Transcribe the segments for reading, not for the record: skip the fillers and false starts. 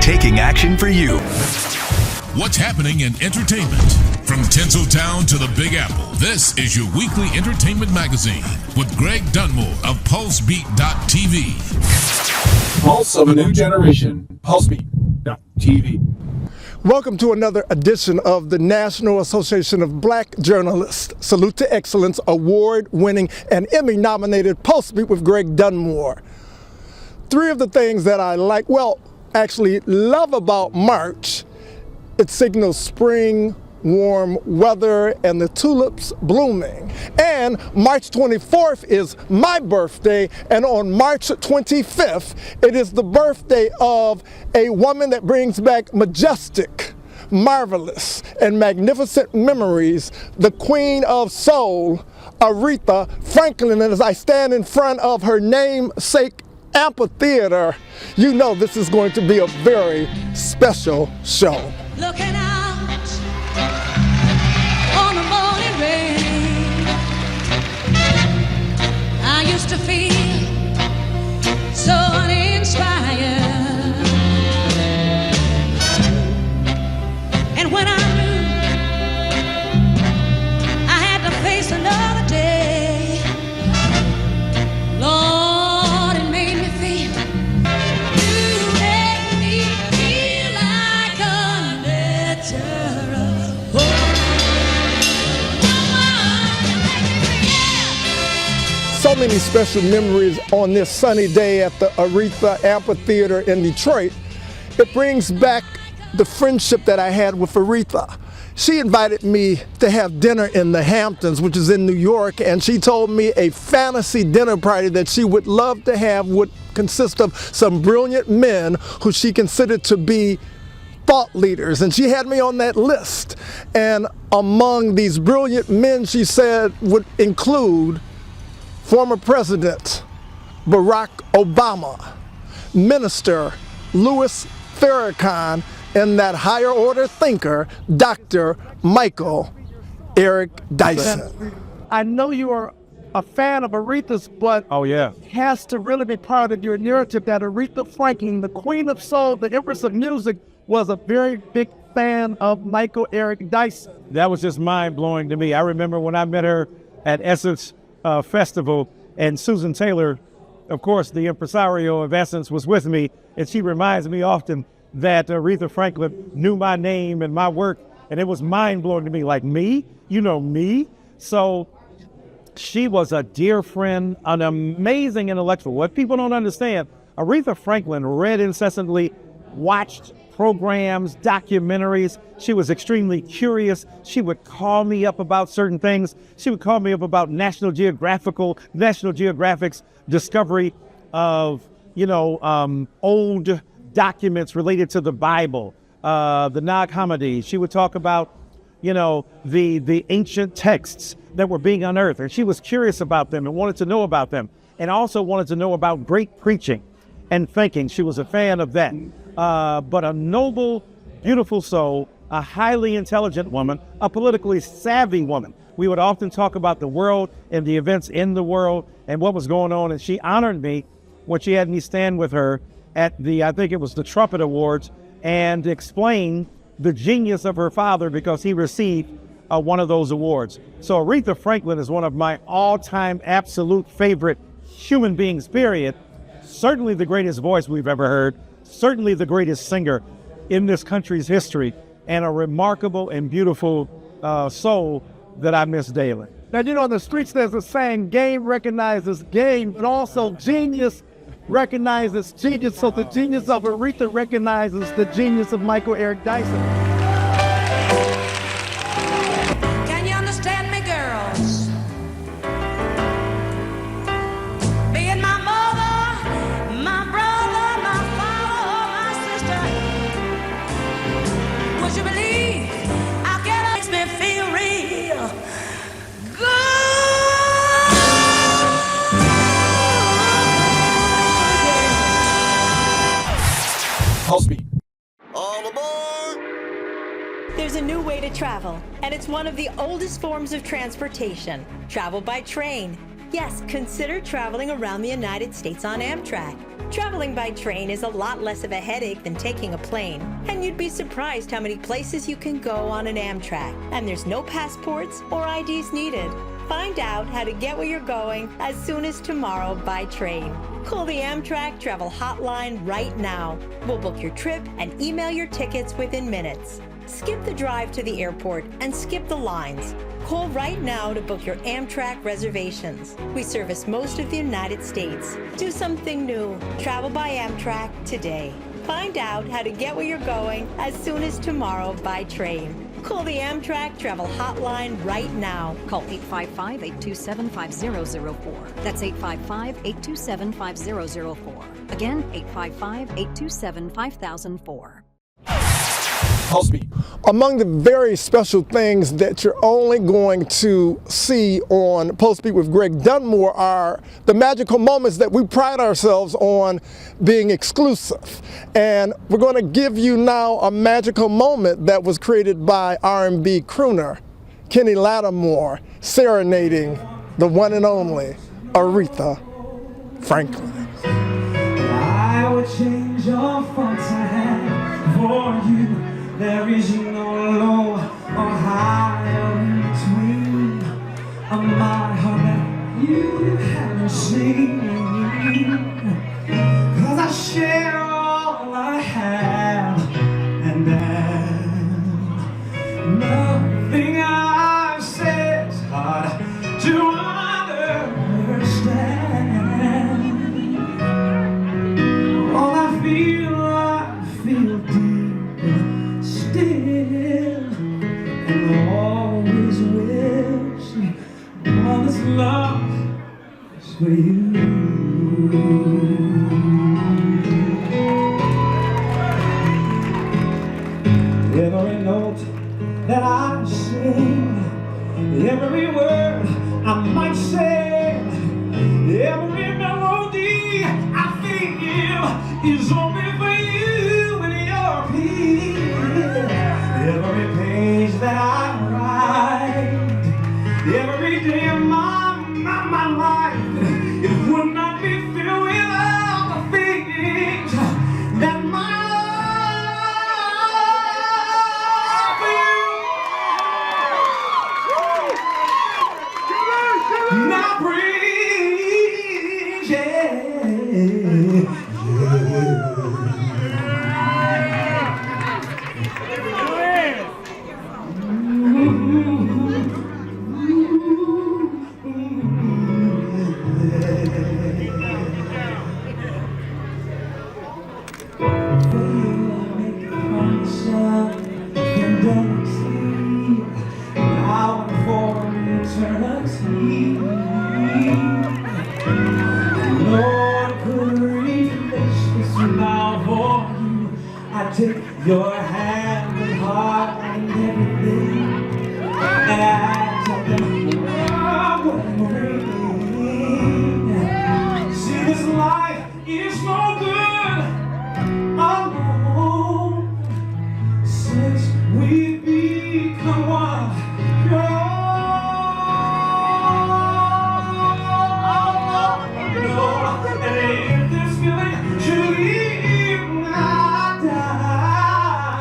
taking action for you. What's happening in entertainment? From Tinseltown to the Big Apple, this is your weekly entertainment magazine with Greg Dunmore of PulseBeat.tv. Pulse of a new generation. PulseBeat.tv. Welcome to another edition of the National Association of Black Journalists Salute to Excellence award-winning and Emmy-nominated PulseBeat with Greg Dunmore. Three of the things that I like, actually love about March: it signals spring, warm weather, and the tulips blooming. And March 24th is my birthday, and on March 25th, it is the birthday of a woman that brings back majestic, marvelous, and magnificent memories, the Queen of Soul, Aretha Franklin. And as I stand in front of her namesake amphitheater, you know this is going to be a very special show. Looking out on the morning rain, I used to feel so uninspired, and when I knew I had to face another day, Lord, it made me feel, you made me feel like a natural. So many special memories on this sunny day at the Aretha Amphitheater in Detroit. It brings back the friendship that I had with Aretha. She invited me to have dinner in the Hamptons, which is in New York, and she told me a fantasy dinner party that she would love to have would consist of some brilliant men who she considered to be thought leaders, and she had me on that list. And among these brilliant men, she said, would include former President Barack Obama, Minister Louis Farrakhan, and that higher order thinker, Dr. Michael Eric Dyson. I know you are a fan of Aretha's, but it has to really be part of your narrative that Aretha Franklin, the Queen of Soul, the Empress of Music, was a very big fan of Michael Eric Dyson. That was just mind-blowing to me. I remember when I met her at Essence Festival, and Susan Taylor, of course, the impresario of Essence, was with me, and she reminds me often that Aretha Franklin knew my name and my work, and it was mind-blowing to me, like me, you know me. So she was a dear friend, an amazing intellectual. What people don't understand, Aretha Franklin read incessantly, watched programs, documentaries. She was extremely curious. She would call me up about certain things. She would call me up about National Geographic's discovery of, old documents related to the Bible, the Nag Hammadi. She would talk about, the ancient texts that were being unearthed. And she was curious about them and wanted to know about them, and also wanted to know about great preaching and thinking. She was a fan of that. But a noble, beautiful soul, a highly intelligent woman, a politically savvy woman. We would often talk about the world and the events in the world and what was going on. And she honored me when she had me stand with her at I think it was the Trumpet Awards, and explain the genius of her father because he received one of those awards. So Aretha Franklin is one of my all-time absolute favorite human beings, period. Certainly the greatest voice we've ever heard. Certainly the greatest singer in this country's history, and a remarkable and beautiful soul that I miss daily. Now, on the streets there's a saying, game recognizes game, but also genius recognizes genius. So the genius of Aretha recognizes the genius of Michael Eric Dyson. Can you understand me, girls? Being my mother, my brother, my father, my sister, would you believe how it makes me feel real good? PulseBeat. All aboard! There's a new way to travel, and it's one of the oldest forms of transportation. Travel by train. Yes, consider traveling around the United States on Amtrak. Traveling by train is a lot less of a headache than taking a plane, and you'd be surprised how many places you can go on an Amtrak, and there's no passports or IDs needed. Find out how to get where you're going as soon as tomorrow by train. Call the Amtrak Travel Hotline right now. We'll book your trip and email your tickets within minutes. Skip the drive to the airport and skip the lines. Call right now to book your Amtrak reservations. We service most of the United States. Do something new. Travel by Amtrak today. Find out how to get where you're going as soon as tomorrow by train. Call the Amtrak Travel Hotline right now. Call 855-827-5004. That's 855-827-5004. Again, 855-827-5004. Pulse Beat. Among the very special things that you're only going to see on Pulse Beat with Greg Dunmore are the magical moments that we pride ourselves on being exclusive. And we're going to give you now a magical moment that was created by R&B crooner Kenny Lattimore serenading the one and only Aretha Franklin. I would change all thoughts I had for you. There is no low or high in between. My heart that you haven't seen. 'Cause I share all I have, and then nothing I've said is hard to understand. All I feel deep still, and always wish all this love is for you. Every note that I sing, every word I might say, every melody I feel is only for you and your peace. Every page that I write, every day of my life, it would not be filled without the things that my love for you now brings. Take your hand and heart and everything, and I tell them see, this life is no good alone. Since we've become one, and if this feeling should leave, I die.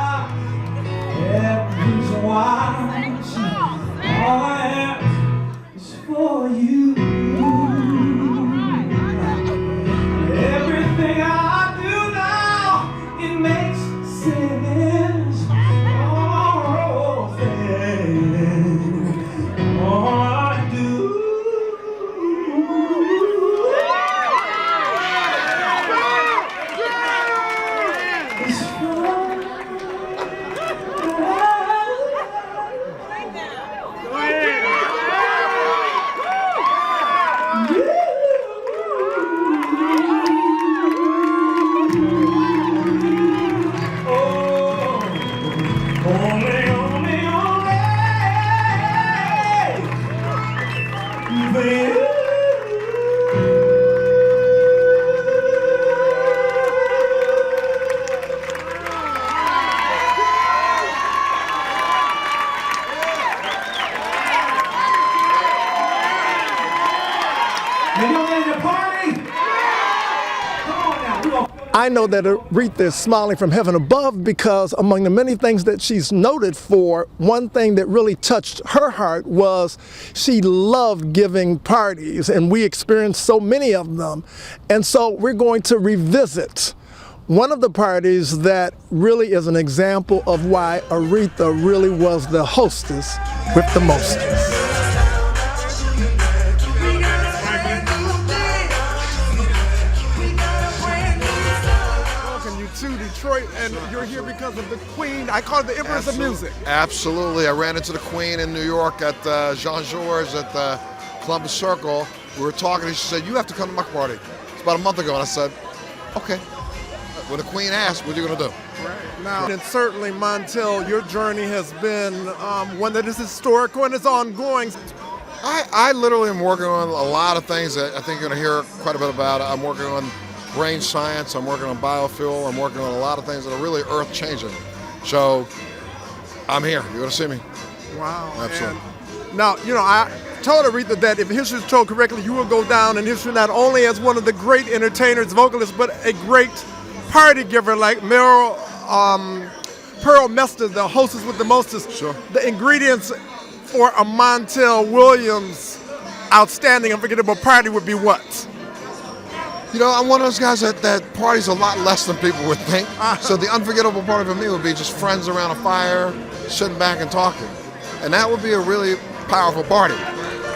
You know ready to party? Come on now, we gonna I know that Aretha is smiling from heaven above because among the many things that she's noted for, one thing that really touched her heart was she loved giving parties, and we experienced so many of them. And so we're going to revisit one of the parties that really is an example of why Aretha really was the hostess with the mostest. To Detroit, and you're here because of the Queen. I call it the Empress of Music. Absolutely. I ran into the Queen in New York at Jean-Georges at the Columbus Circle. We were talking, and she said, "You have to come to my party." It's about a month ago, and I said, "Okay." When the Queen asked, what are you going to do? Right. Now, and certainly, Montel, your journey has been one that is historical and it's ongoing. I literally am working on a lot of things that I think you're going to hear quite a bit about. I'm working on brain science, I'm working on biofuel, I'm working on a lot of things that are really earth-changing. So, I'm here. You're going to see me. Wow. Absolutely. And now, you know, I told Aretha that if history is told correctly, you will go down in history not only as one of the great entertainers, vocalists, but a great party giver like Pearl Mester, the hostess with the mostest. Sure. The ingredients for a Montel Williams outstanding, unforgettable party would be what? You know, I'm one of those guys that parties a lot less than people would think. So the unforgettable party for me would be just friends around a fire, sitting back and talking. And that would be a really powerful party,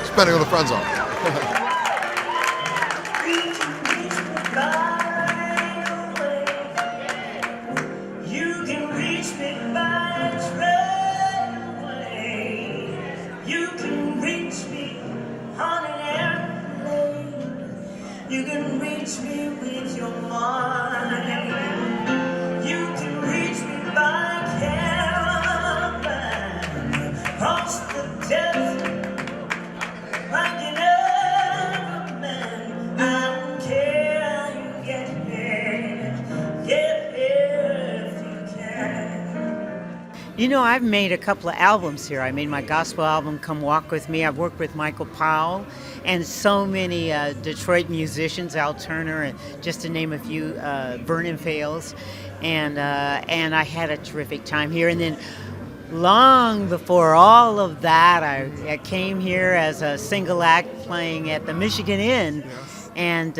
depending on the friends are. You can reach me by train. You can reach me on an airplane. You can reach me with your mind. You can reach me by caravan. Cross the desert like an everman. I don't care how you get there. Get there if you can. You know, I've made a couple of albums here. I made my gospel album, Come Walk With Me. I've worked with Michael Powell and so many Detroit musicians, Al Turner, and just to name a few, Vernon Fales. And I had a terrific time here. And then long before all of that, I came here as a single act playing at the Michigan Inn. Yes. And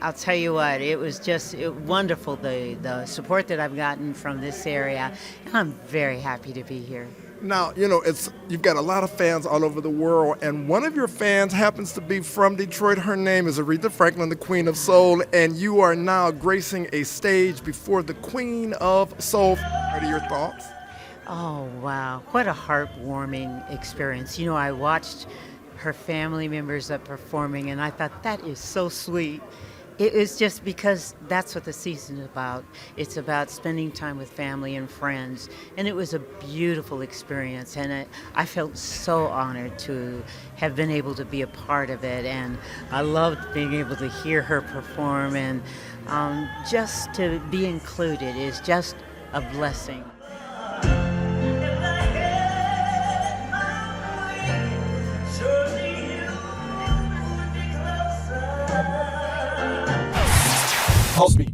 I'll tell you what, it was just wonderful, the support that I've gotten from this area. And I'm very happy to be here. Now, you know, you've got a lot of fans all over the world, and one of your fans happens to be from Detroit. Her name is Aretha Franklin, the Queen of Soul, and you are now gracing a stage before the Queen of Soul. What are your thoughts? Oh, wow. What a heartwarming experience. You know, I watched her family members up performing, and I thought, that is so sweet. It was just because that's what the season is about. It's about spending time with family and friends. And it was a beautiful experience. And I felt so honored to have been able to be a part of it. And I loved being able to hear her perform. And just to be included is just a blessing. Pulsebeat.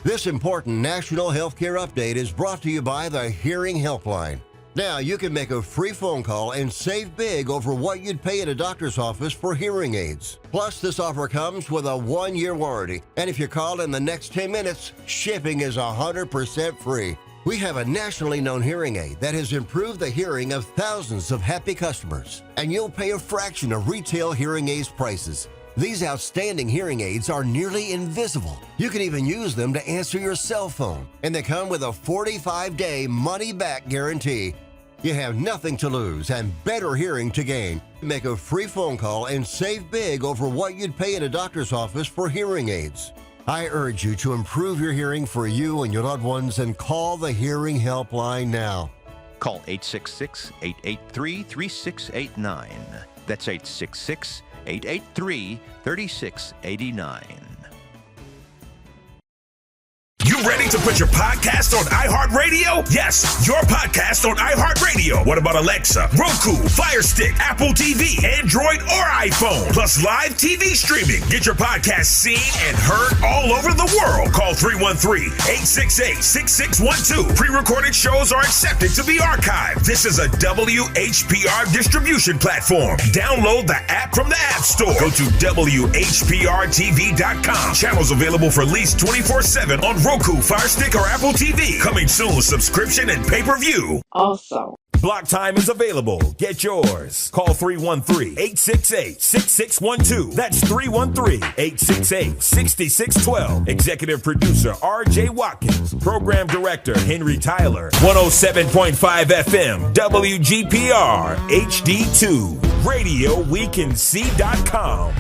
This important national healthcare update is brought to you by the Hearing Helpline. Now you can make a free phone call and save big over what you'd pay at a doctor's office for hearing aids. Plus, this offer comes with a 1-year warranty. And if you call in the next 10 minutes, shipping is 100% free. We have a nationally known hearing aid that has improved the hearing of thousands of happy customers. And you'll pay a fraction of retail hearing aids prices. These outstanding hearing aids are nearly invisible. You can even use them to answer your cell phone. And they come with a 45-day money-back guarantee. You have nothing to lose and better hearing to gain. Make a free phone call and save big over what you'd pay at a doctor's office for hearing aids. I urge you to improve your hearing for you and your loved ones and call the Hearing Helpline now. Call 866-883-3689. That's 866-883-3689. You ready to put your podcast on iHeartRadio? Yes, your podcast on iHeartRadio. What about Alexa, Roku, Fire Stick, Apple TV, Android, or iPhone? Plus live TV streaming. Get your podcast seen and heard all over the world. Call 313-868-6612. Pre-recorded shows are accepted to be archived. This is a WHPR distribution platform. Download the app from the App Store. Go to WHPRTV.com. Channels available for lease 24/7 on Roku, Fire Stick, or Apple TV. Coming soon, subscription and pay-per-view. Also, Block time is available. Get yours. Call 313-868-6612. That's 313-868-6612. Executive producer R.J. Watkins. Program director Henry Tyler. 107.5 FM WGPR HD2. RadioWeCanSee.com.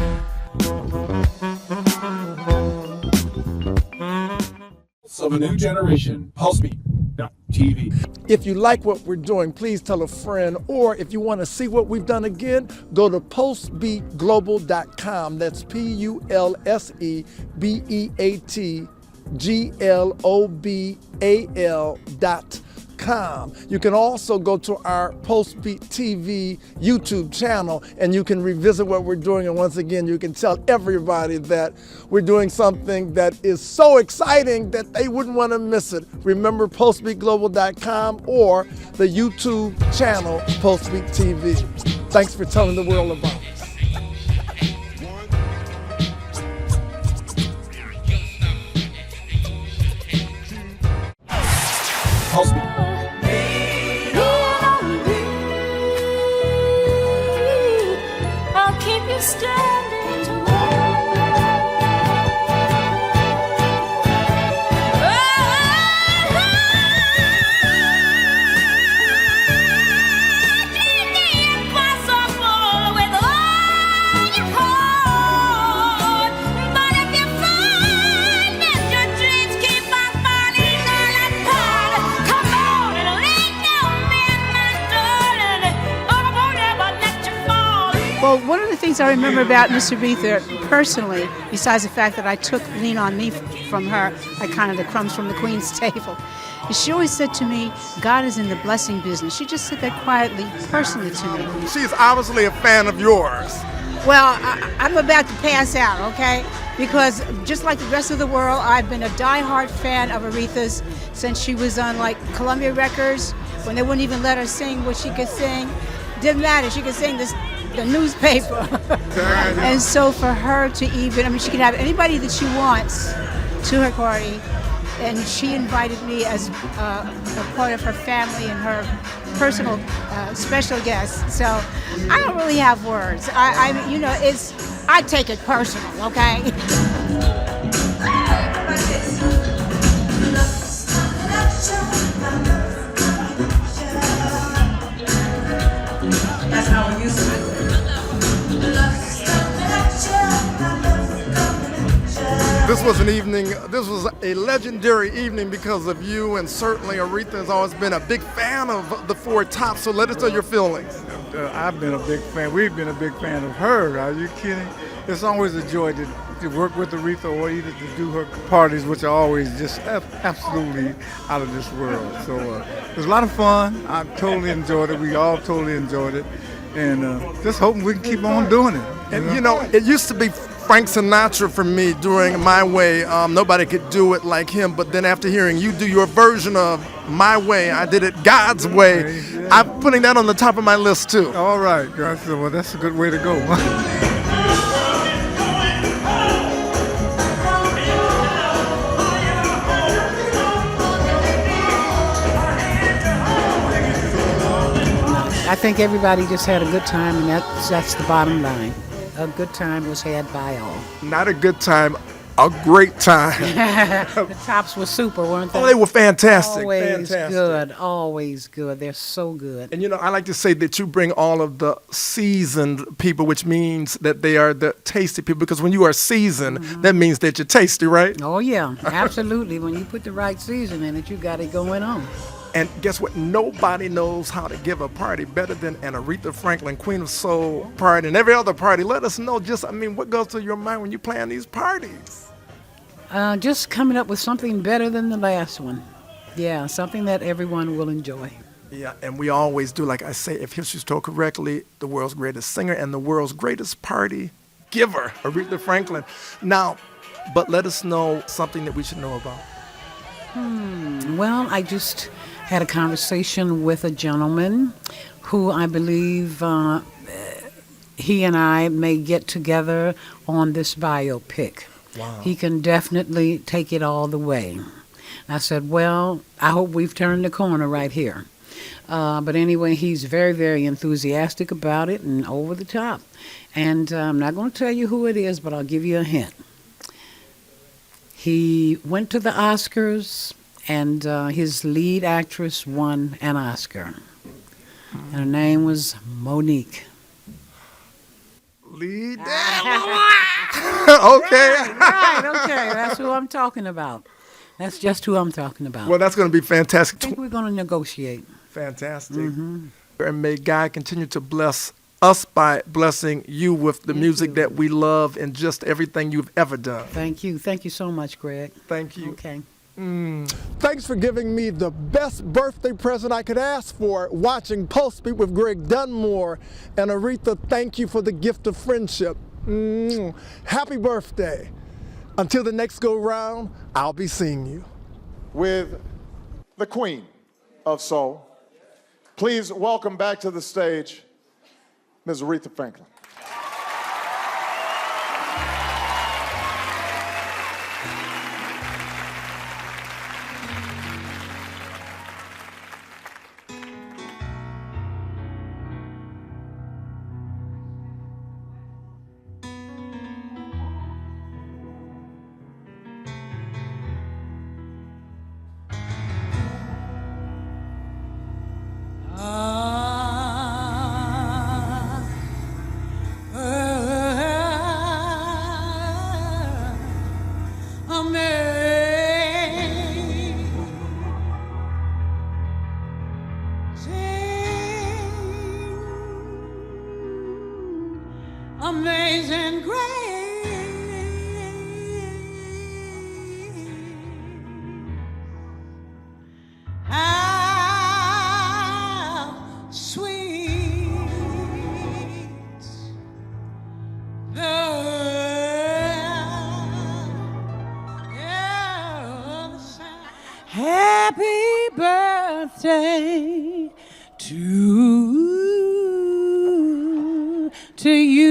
Of a new generation, PulseBeat.tv. If you like what we're doing, please tell a friend, or if you want to see what we've done again, go to PulseBeatGlobal.com. That's PulseBeatGlobal.com. You can also go to our PulseBeat TV YouTube channel and you can revisit what we're doing. And once again, you can tell everybody that we're doing something that is so exciting that they wouldn't want to miss it. Remember PulseBeatGlobal.com or the YouTube channel PulseBeat TV. Thanks for telling the world about us. PulseBeat. I'll keep you standing tall. Keep the impossible with all your heart. But if you find that your dreams keep on falling apart, come on and let go, my darling. I won't ever let you fall. Well, one of the things I remember about Miss Aretha personally, besides the fact that I took Lean on Me from her, like kind of the crumbs from the Queen's table, is she always said to me, God is in the blessing business. She just said that quietly, personally to me. She's obviously a fan of yours. Well, I'm about to pass out, okay? Because just like the rest of the world, I've been a diehard fan of Aretha's since she was on like Columbia Records, when they wouldn't even let her sing what she could sing. Didn't matter, she could sing the newspaper. And so for her to even, I mean, she can have anybody that she wants to her party, and she invited me as a part of her family and her personal special guest. So I don't really have words. I take it personal, okay? That's how we used to do it. This was a legendary evening because of you, and certainly Aretha has always been a big fan of the Four Tops, so let us know your feelings. I've been a big fan. We've been a big fan of her. Are you kidding? It's always a joy to work with Aretha or even to do her parties, which are always just absolutely out of this world. So it was a lot of fun. I totally enjoyed it. We all totally enjoyed it. And just hoping we can keep on doing it. And it used to be Frank Sinatra for me during My Way. Nobody could do it like him, but then after hearing you do your version of My Way, I did it God's way. Yeah. I'm putting that on the top of my list too. All right, guys. Well, that's a good way to go. I think everybody just had a good time, and that's the bottom line. A good time was had by all. Not a good time, a great time. The Tops were super, weren't they? Oh, they were fantastic. Always good, always good. They're so good. And I like to say that you bring all of the seasoned people, which means that they are the tasty people, because when you are seasoned, that means that you're tasty, right? Oh, yeah, absolutely. When you put the right season in it, you got it going on. And guess what? Nobody knows how to give a party better than an Aretha Franklin, Queen of Soul party, and every other party. Let us know what goes through your mind when you plan these parties? Just coming up with something better than the last one. Yeah, something that everyone will enjoy. Yeah, and we always do, like I say, if history's told correctly, the world's greatest singer and the world's greatest party giver, Aretha Franklin. Now, but let us know something that we should know about. Well, I just had a conversation with a gentleman who I believe he and I may get together on this biopic. Wow. He can definitely take it all the way. I said, well, I hope we've turned the corner right here. But anyway, he's very, very enthusiastic about it and over the top. And I'm not going to tell you who it is, but I'll give you a hint. He went to the Oscars, and his lead actress won an Oscar. And her name was Monique. Lead Okay. Right, okay. That's who I'm talking about. That's just who I'm talking about. Well, that's going to be fantastic. I think we're going to negotiate. Fantastic. And may God continue to bless us by blessing you with the music that we love and just everything you've ever done. Thank you. Thank you so much, Greg. Thank you. Okay. Thanks for giving me the best birthday present I could ask for, watching PULSEBEAT with Greg Dunmore. And Aretha, thank you for the gift of friendship. Happy birthday. Until the next go round, I'll be seeing you. With the Queen of Soul, please welcome back to the stage Ms. Aretha Franklin. Amazing grace, how sweet the sound. Happy birthday to you.